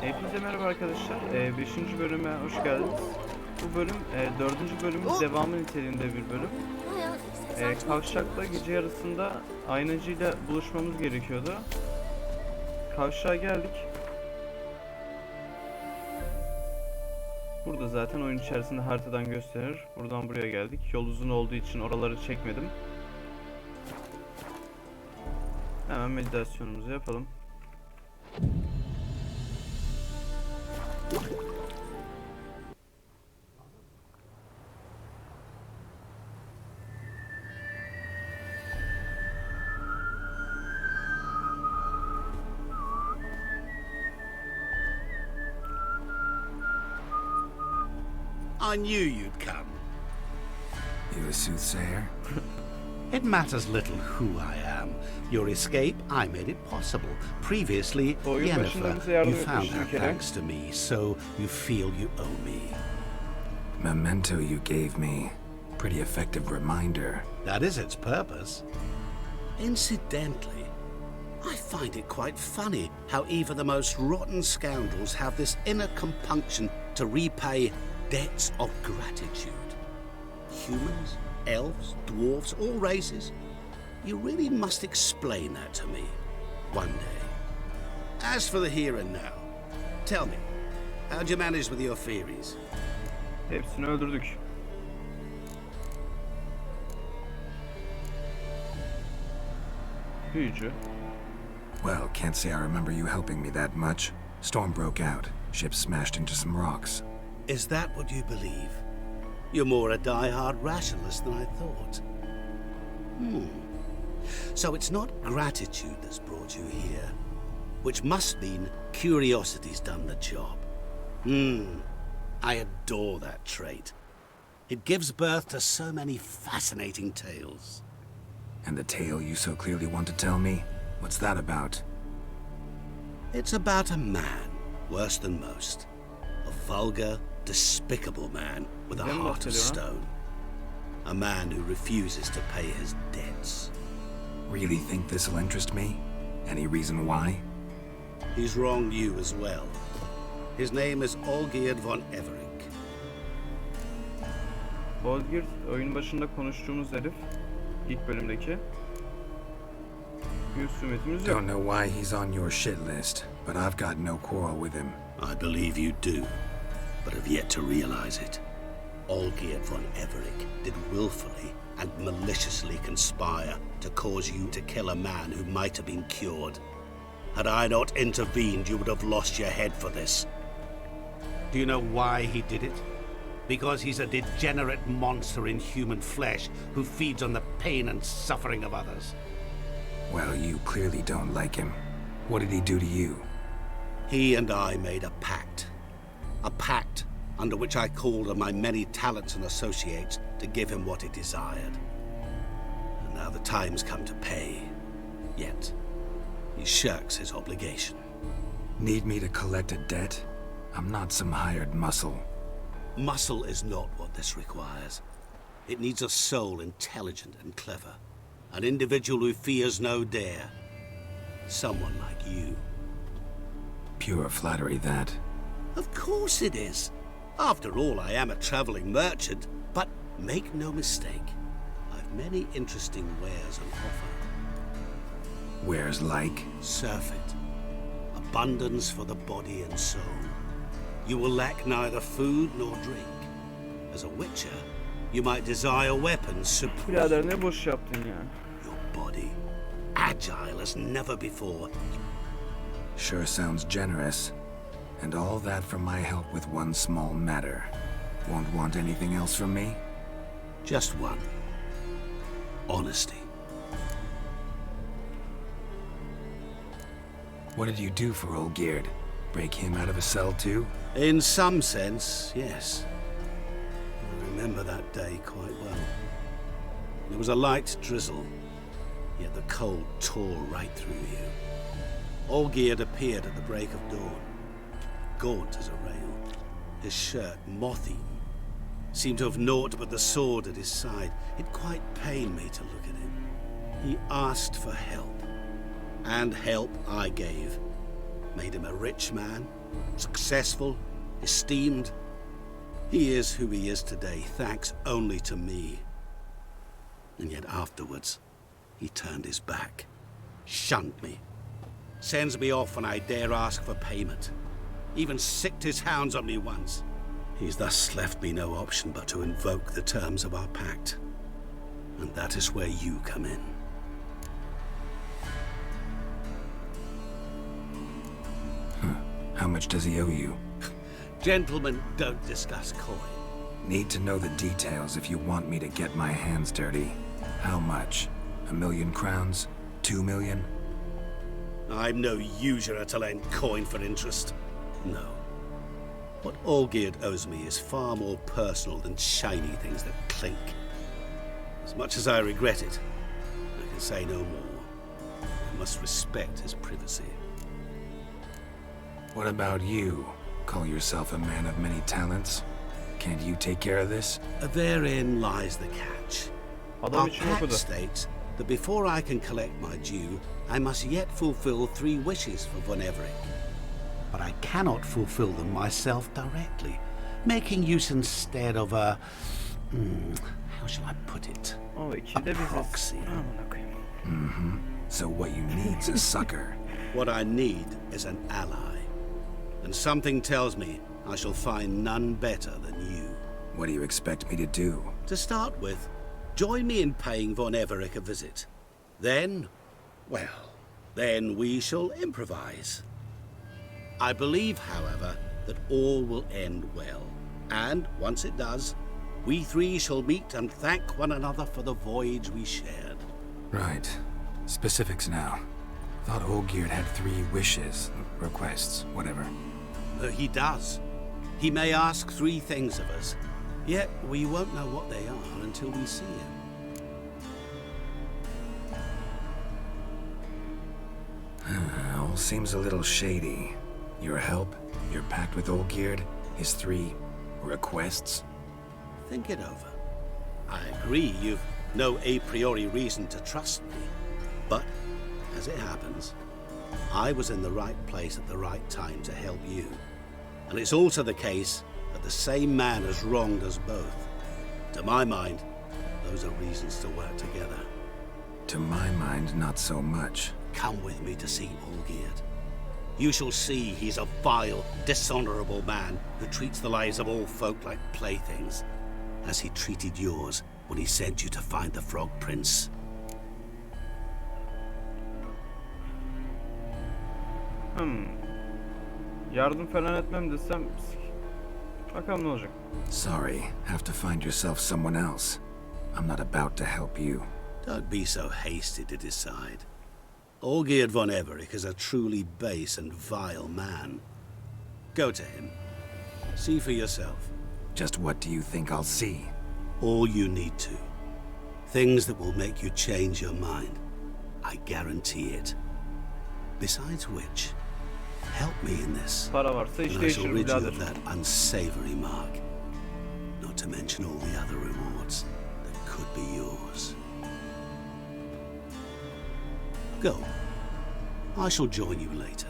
Hepinize merhaba arkadaşlar. 5. bölüme hoş geldiniz. Bu bölüm 4. bölümün devamı niteliğinde bir bölüm. Kavşakla gece yarısında aynacıyla buluşmamız gerekiyordu. Kavşağa geldik. Burada zaten oyun içerisinde haritadan gösterir. Buradan buraya geldik. Yol uzun olduğu için oraları çekmedim. Hemen meditasyonumuzu yapalım. I knew you'd come. You a soothsayer? It matters little who I am. Your escape, I made it possible. Previously, Yennefer, you found her thanks to me, so you feel you owe me. Memento you gave me. Pretty effective reminder. That is its purpose. Incidentally, I find it quite funny how even the most rotten scoundrels have this inner compunction to repay debts of gratitude. Humans, elves, dwarves, all races. You really must explain that to me one day. As for the here and now, tell me, how'd you manage with your theories? Hepsini öldürdük. Büyücü. Well, can't say I remember you helping me that much. Storm broke out. Ship smashed into some rocks. Is that what you believe? You're more a die-hard rationalist than I thought. So it's not gratitude that's brought you here, which must mean curiosity's done the job. I adore that trait. It gives birth to so many fascinating tales. And the tale you so clearly want to tell me? What's that about? It's about a man, worse than most. A vulgar, despicable man with a heart of stone. A man who refuses to pay his debts. Really think this'll interest me? Any reason why? He's wronged you as well. His name is Olgierd von Everink. Olgierd, oyun başında konuştuğumuz herif. İlk bölümdeki. Bir husumetimiz yok. Don't know why he's on your shit list, but I've got no quarrel with him. I believe you do, but have yet to realize it. Olgierd von Everink did willfully and maliciously conspire to cause you to kill a man who might have been cured. Had I not intervened, you would have lost your head for this. Do you know why he did it? Because he's a degenerate monster in human flesh who feeds on the pain and suffering of others. Well, you clearly don't like him. What did he do to you? He and I made a pact. A pact under which I called on my many talents and associates to give him what he desired. And now the time's come to pay. Yet, he shirks his obligation. Need me to collect a debt? I'm not some hired muscle. Muscle is not what this requires. It needs a soul intelligent and clever. An individual who fears no dare. Someone like you. Pure flattery, that. Of course it is. After all, I am a traveling merchant. But make no mistake, I've many interesting wares on offer. Wares like? Surfeit. Abundance for the body and soul. You will lack neither food nor drink. As a witcher, you might desire weapons supreme. Birader ne boş yaptın ya. Your body, agile as never before. Sure sounds generous. And all that for my help with one small matter. Won't want anything else from me? Just one. Honesty. What did you do for Olgierd? Break him out of a cell too? In some sense, yes. I remember that day quite well. There was a light drizzle, yet the cold tore right through you. Olgierd appeared at the break of dawn, gaunt as a rail, his shirt moth-eaten, seemed to have naught but the sword at his side. It quite pained me to look at him. He asked for help, and help I gave. made him a rich man, successful, esteemed. He is who he is today, thanks only to me. And yet afterwards, he turned his back, shunned me, sends me off when I dare ask for payment, even sicked his hounds on me once. He's thus left me no option but to invoke the terms of our pact. And that is where you come in. How much does he owe you? Gentlemen don't discuss coin. Need to know the details if you want me to get my hands dirty. How much? 1,000,000 crowns? 2,000,000? I'm no usurer to lend coin for interest. No. What Olgierd owes me is far more personal than shiny things that clink. As much as I regret it, I can say no more. I must respect his privacy. What about you? Call yourself a man of many talents? Can't you take care of this? Therein lies the catch. Adam Our için pact okudu. states that before I can collect my due, I must yet fulfill 3 wishes for Von Everett. But I cannot fulfill them myself directly, making use instead of a... how shall I put it? O vekil de biziz. Proxy. Amına koyayım. So what you need's a sucker. What I need is an ally. And something tells me I shall find none better than you. What do you expect me to do? To start with, join me in paying Von Everett a visit. Then, well, then we shall improvise. I believe, however, that all will end well. And once it does, we 3 shall meet and thank one another for the voyage we shared. Right. Specifics now. Thought Olgierd had 3 wishes, requests, whatever. He does. He may ask 3 things of us, yet we won't know what they are until we see him. All seems a little shady. Your help, your pact with Olgierd, his 3 requests. Think it over. I agree you've no a priori reason to trust me, but as it happens, I was in the right place at the right time to help you. And it's also the case that the same man has wronged us both. To my mind, those are reasons to work together. To my mind, not so much. Come with me to see Olgierd. You shall see he's a vile, dishonorable man who treats the lives of all folk like playthings, as he treated yours when he sent you to find the Frog Prince. Yardım falan etmem desem... Bakalım ne olacak. Sorry, have to find yourself someone else. I'm not about to help you. Don't be so hasty to decide. Olgierd von Everett is a truly base and vile man. Go to him. See for yourself. Just what do you think I'll see? All you need to. Things that will make you change your mind. I guarantee it. Besides which, help me in this, Para varsa iş and I shall değişir rid you birader. of that unsavory mark. Not to mention all the other rewards that could be yours. Go. I shall join you later.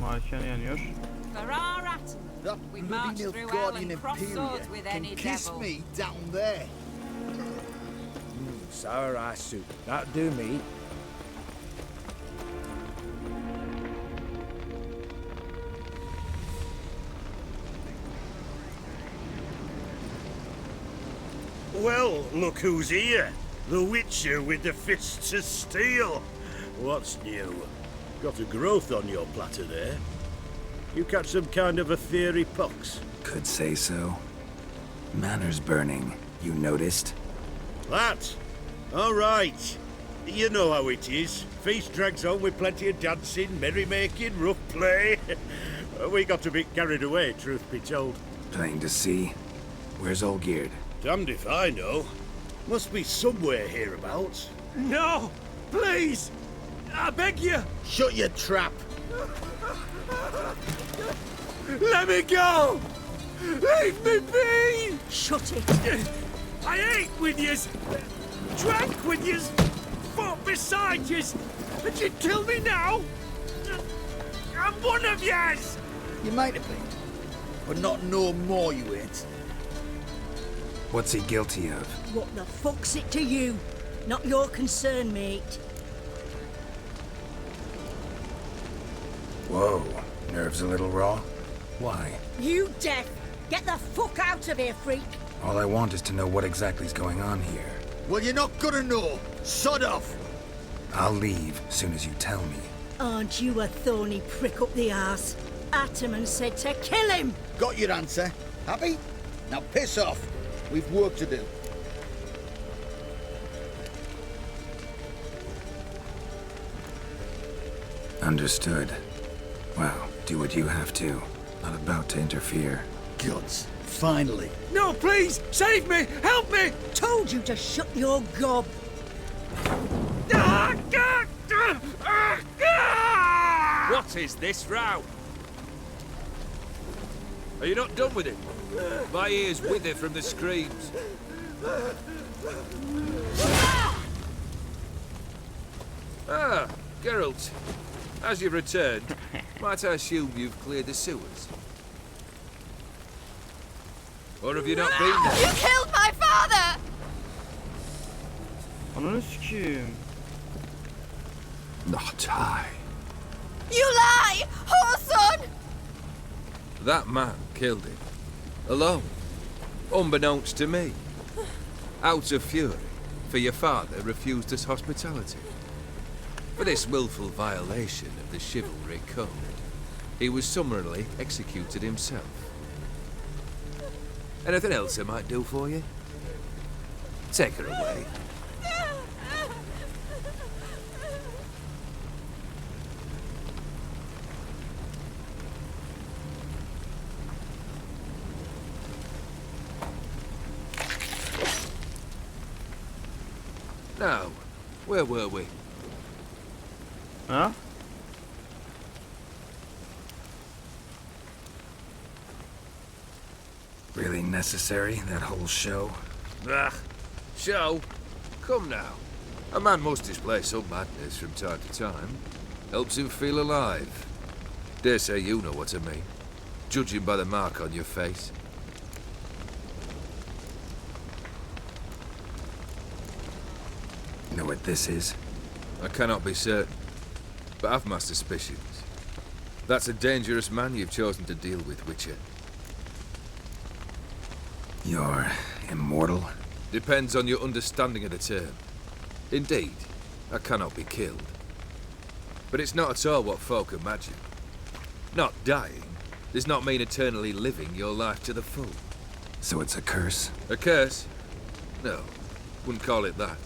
Malikane yanıyor. For our atom, That we bloody march through hell Nilfgaardian and cross Imperial swords with can any kiss devil. me down there. Sour eye soup. That'll do me. Well, look who's here. The Witcher with the fists of steel. What's new? Got a growth on your platter there. You catch some kind of a fiery pox? Could say so. Manor's burning. You noticed? That? All right. You know how it is. Feast drags on with plenty of dancing, merrymaking, rough play. We got a bit carried away, truth be told. Plain to see. Where's Olgierd? Damned if I know. Must be somewhere hereabouts. No! Please! I beg you! Shut your trap! Let me go! Leave me be! Shut it. I ate with yous, drank with yous, fought beside yous, and you kill me now? I'm one of yous! You might have been, but not no more you ain't. What's he guilty of? What the fuck's it to you? Not your concern, mate. Whoa. Nerves a little raw? Why? You deaf! Get the fuck out of here, freak! All I want is to know what exactly is going on here. Well, you're not gonna know. Sod off! I'll leave as soon as you tell me. Aren't you a thorny prick up the arse? Ataman said to kill him! Got your answer. Happy? Now piss off. We've work to do. Understood. Well, do what you have to. Not about to interfere. Gods. Finally. No, please! Save me! Help me! Told you to shut your gob! What is this row? Are you not done with it? My ears wither from the screams. Ah, Geralt. As you've returned, might I assume you've cleared the sewers? Or have you not been there? You killed my father! Ananı sikeyim. Not I. You lie! Whoreson! That man killed him. Alone. Unbeknownst to me. Out of fury, for your father refused us hospitality. For this willful violation of the chivalry code, he was summarily executed himself. Anything else I might do for you? Take her away. Now, where were we? Huh? Really necessary, that whole show? Ah, show? Come now. A man must display some madness from time to time. Helps him feel alive. Dare say you know what I mean. Judging by the mark on your face. Know what this is? I cannot be certain, but I've my suspicions. That's a dangerous man you've chosen to deal with, Witcher. You're immortal? Depends on your understanding of the term. Indeed, I cannot be killed. But it's not at all what folk imagine. Not dying does not mean eternally living your life to the full. So it's a curse? A curse? No, wouldn't call it that.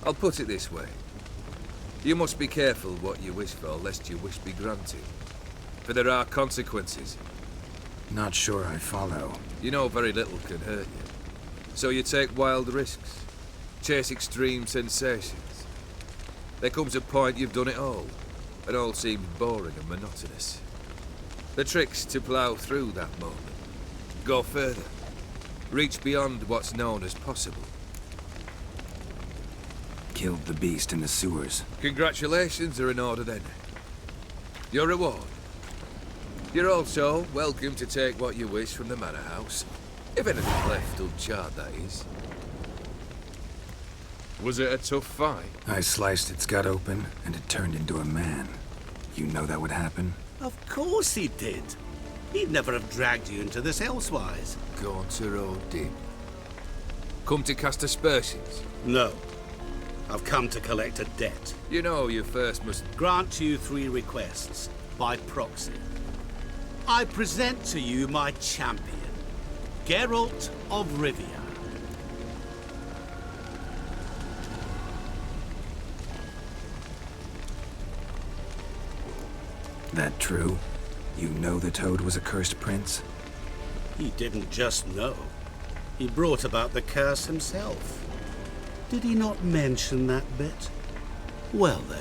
I'll put it this way. You must be careful what you wish for, lest your wish be granted. For there are consequences. Not sure I follow. You know very little can hurt you. So you take wild risks. Chase extreme sensations. There comes a point you've done it all, and all seems boring and monotonous. The trick's to plough through that moment. Go further. Reach beyond what's known as possible. Killed the beast in the sewers. Congratulations are in order then. Your reward. You're also welcome to take what you wish from the manor house. If anything's left uncharred, that is. Was it a tough fight? I sliced its gut open, and it turned into a man. You know that would happen? Of course he did. He'd never have dragged you into this elsewise. Gaunter O'Dim. Come to cast aspersions. No. I've come to collect a debt. You know you first must... Grant you 3 requests, by proxy. I present to you my champion, Geralt of Rivia. That true? You know the Toad was a cursed prince? He didn't just know. He brought about the curse himself. Did he not mention that bit? Well then,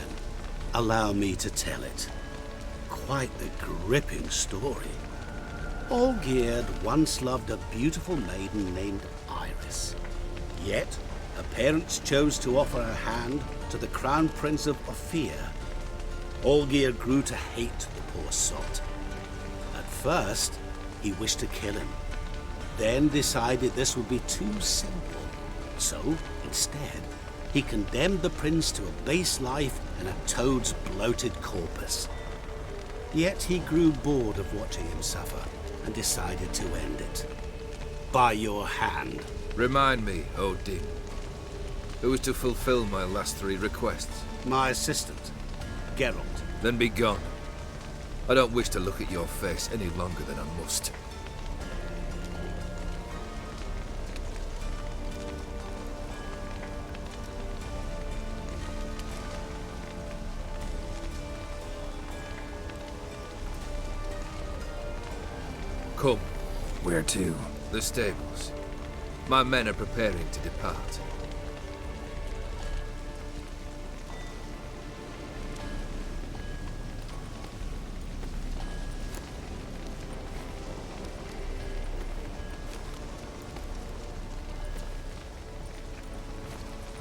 allow me to tell it. Quite the gripping story. Olgierd once loved a beautiful maiden named Iris. Yet, her parents chose to offer her hand to the Crown Prince of Ophir. Olgierd grew to hate the poor sot. At first, he wished to kill him, then decided this would be too simple. So, instead, he condemned the prince to a base life in a toad's bloated corpus. Yet he grew bored of watching him suffer and decided to end it. By your hand. Remind me, Odin. Who was to fulfill my last 3 requests? My assistant, Geralt. Then be gone. I don't wish to look at your face any longer than I must. Come. Where to? The stables. My men are preparing to depart.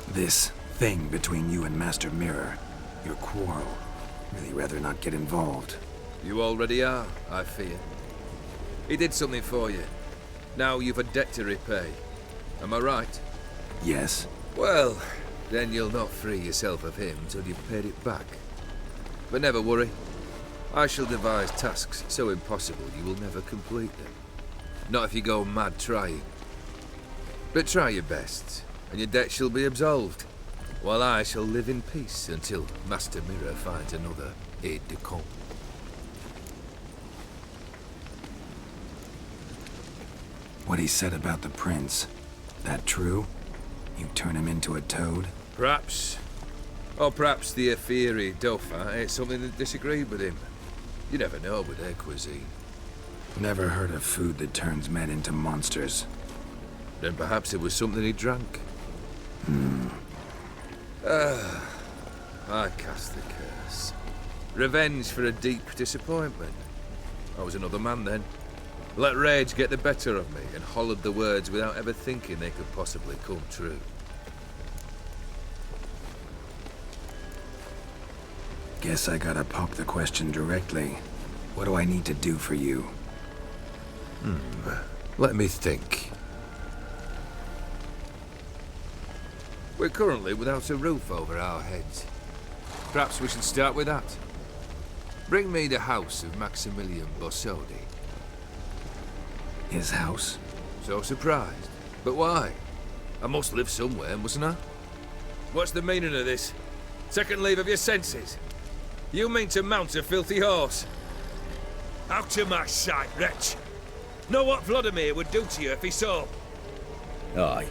This thing between you and Master Mirror, your quarrel. Really rather not get involved. You already are, I fear. He did something for you. Now you've a debt to repay. Am I right? Yes. Well, then you'll not free yourself of him till you've paid it back. But never worry. I shall devise tasks so impossible you will never complete them. Not if you go mad trying. But try your best, and your debt shall be absolved, while I shall live in peace until Master Mirror finds another aide-de-camp. What he said about the prince, that true? You turn him into a toad? Perhaps. Or perhaps the Ephiri Dauphin ate something that disagreed with him. You never know with their cuisine. Never heard of food that turns men into monsters. Then perhaps it was something he drank. I cast the curse. Revenge for a deep disappointment. I was another man then. Let rage get the better of me and hollered the words without ever thinking they could possibly come true. Guess I gotta pop the question directly. What do I need to do for you? Let me think. We're currently without a roof over our heads. Perhaps we should start with that. Bring me the house of Maximilian Bossodi. His house? So surprised. But why? I must live somewhere, mustn't I? What's the meaning of this? Second leave of your senses? You mean to mount a filthy horse? Out of my sight, wretch! Know what Vladimir would do to you if he saw? Aye.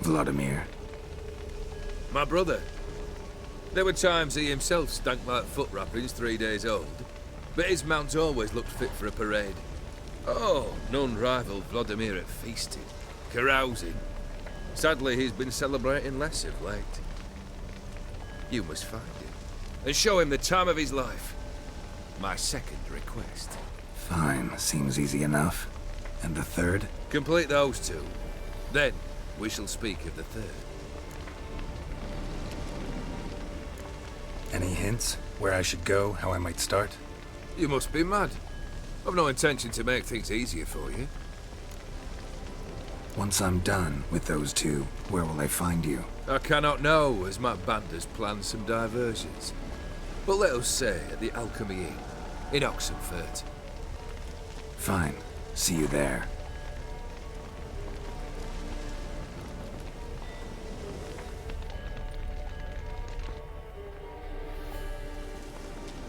Vladimir. My brother. There were times he himself stank like foot wrappings 3 days old, but his mount always looked fit for a parade. Oh, none rivaled Vladimir at feasting, carousing. Sadly, he's been celebrating less of late. You must find him, and show him the time of his life. My second request. Fine, seems easy enough. And the third? Complete those 2. Then, we shall speak of the third. Any hints? Where I should go? How I might start? You must be mad. I've no intention to make things easier for you. Once I'm done with those 2, where will I find you? I cannot know, as my band has planned some diversions. But let us say at the Alchemy Inn, in Oxenfurt. Fine. See you there.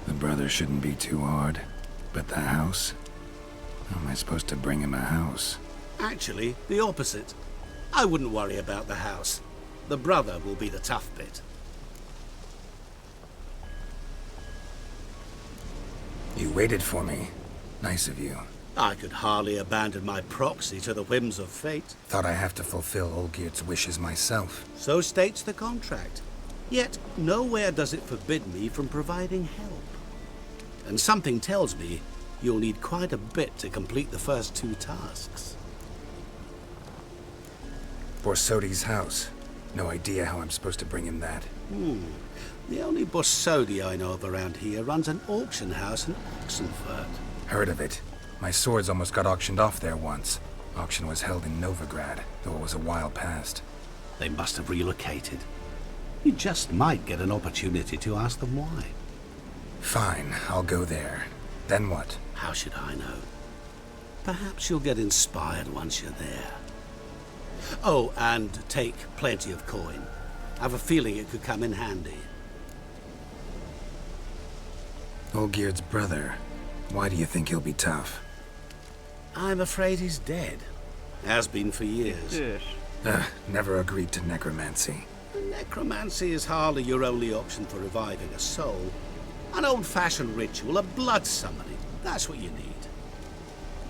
The brother shouldn't be too hard. But the house? How am I supposed to bring him a house? Actually, the opposite. I wouldn't worry about the house. The brother will be the tough bit. You waited for me. Nice of you. I could hardly abandon my proxy to the whims of fate. Thought I have to fulfill Olgiert's wishes myself. So states the contract. Yet, nowhere does it forbid me from providing help. And something tells me you'll need quite a bit to complete the first 2 tasks. Borsodi's house. No idea how I'm supposed to bring him that. The only Borsodi I know of around here runs an auction house in Oxenfurt. Heard of it. My swords almost got auctioned off there once. Auction was held in Novigrad, though it was a while past. They must have relocated. You just might get an opportunity to ask them why. Fine, I'll go there. Then what? How should I know? Perhaps you'll get inspired once you're there. Oh, and take plenty of coin. I have a feeling it could come in handy. Olgiert's brother. Why do you think he'll be tough? I'm afraid he's dead. Has been for years. Yes. Never agreed to necromancy. Necromancy is hardly your only option for reviving a soul. An old-fashioned ritual, a blood summoning. That's what you need.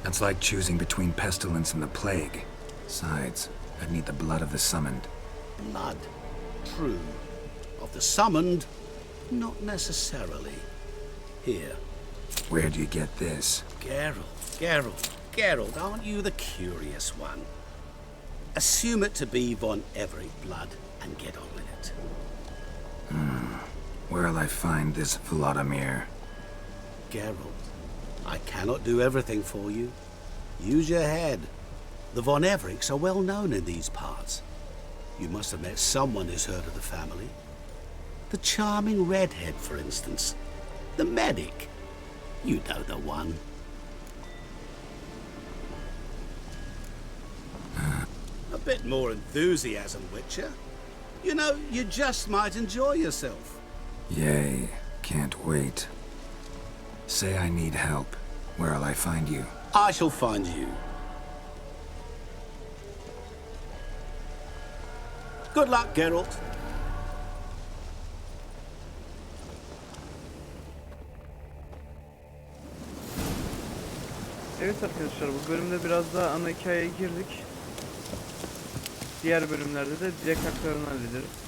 That's like choosing between pestilence and the plague. Besides, I'd need the blood of the summoned. Blood. True. Of the summoned, not necessarily. Here. Where'd you get this? Geralt, aren't you the curious one? Assume it to be von Everett blood and get on with it. Where'll I find this Vladimir? Geralt, I cannot do everything for you. Use your head. The von Evericks are well known in these parts. You must have met someone who's heard of the family. The charming redhead, for instance. The medic. You know the one. A bit more enthusiasm, Witcher. You know, you just might enjoy yourself. Yay, can't wait. Say I need help. Where'll I find you? I shall find you. Good luck, Geralt. Evet arkadaşlar, bu bölümde biraz daha ana hikayeye girdik. Diğer bölümlerde de dilek haklarını hallederiz.